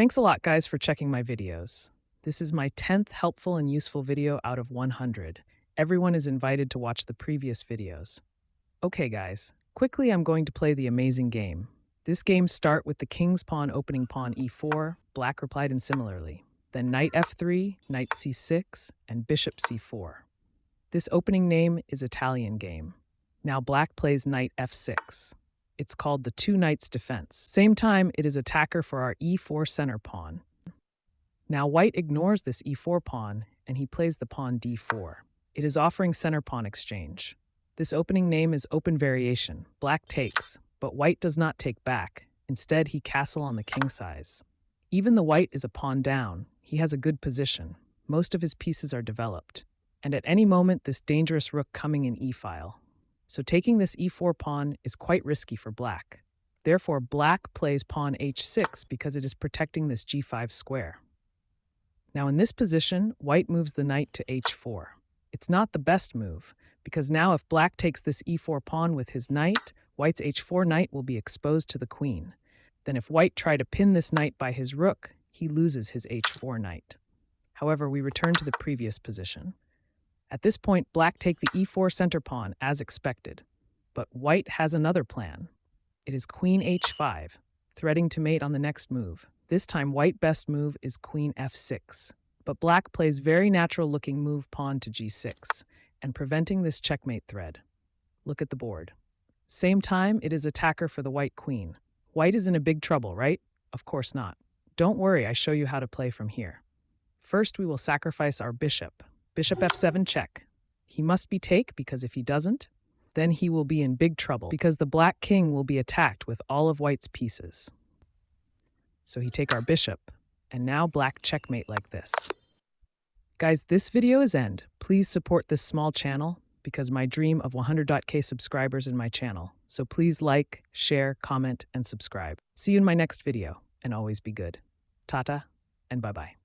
Thanks a lot, guys, for checking my videos. This is my 10th helpful and useful video out of 100. Everyone is invited to watch the previous videos. Okay, guys, quickly I'm going to play the amazing game. This game starts with the king's pawn opening pawn e4, black replied in similarly. Then knight f3, knight c6, and bishop c4. This opening name is Italian game. Now black plays knight f6. It's called the two knights defense. Same time, it is attacker for our e4 center pawn. Now white ignores this e4 pawn, and he plays the pawn d4. It is offering center pawn exchange. This opening name is open variation. Black takes, but white does not take back. Instead, he castle on the king size. Even the white is a pawn down, he has a good position. Most of his pieces are developed. And at any moment, this dangerous rook coming in e-file. So taking this e4 pawn is quite risky for black. Therefore, black plays pawn h6 because it is protecting this g5 square. Now in this position, white moves the knight to h4. It's not the best move, because now if black takes this e4 pawn with his knight, white's h4 knight will be exposed to the queen. Then if white try to pin this knight by his rook, he loses his h4 knight. However, we return to the previous position. At this point, black take the e4 center pawn as expected, but white has another plan. It is queen h5, threatening to mate on the next move. This time, white best move is queen f6, but black plays very natural-looking move pawn to g6, and preventing this checkmate thread. Look at the board. Same time, it is attacker for the white queen. White is in a big trouble, right? Of course not. Don't worry, I show you how to play from here. First, we will sacrifice our bishop. Bishop f7 check. He must be take because if he doesn't, then he will be in big trouble because the black king will be attacked with all of white's pieces. So he take our bishop, and now black checkmate like this. Guys, this video is end. Please support this small channel because my dream of 100K subscribers in my channel. So please like, share, comment, and subscribe. See you in my next video, and always be good. Tata, and bye-bye.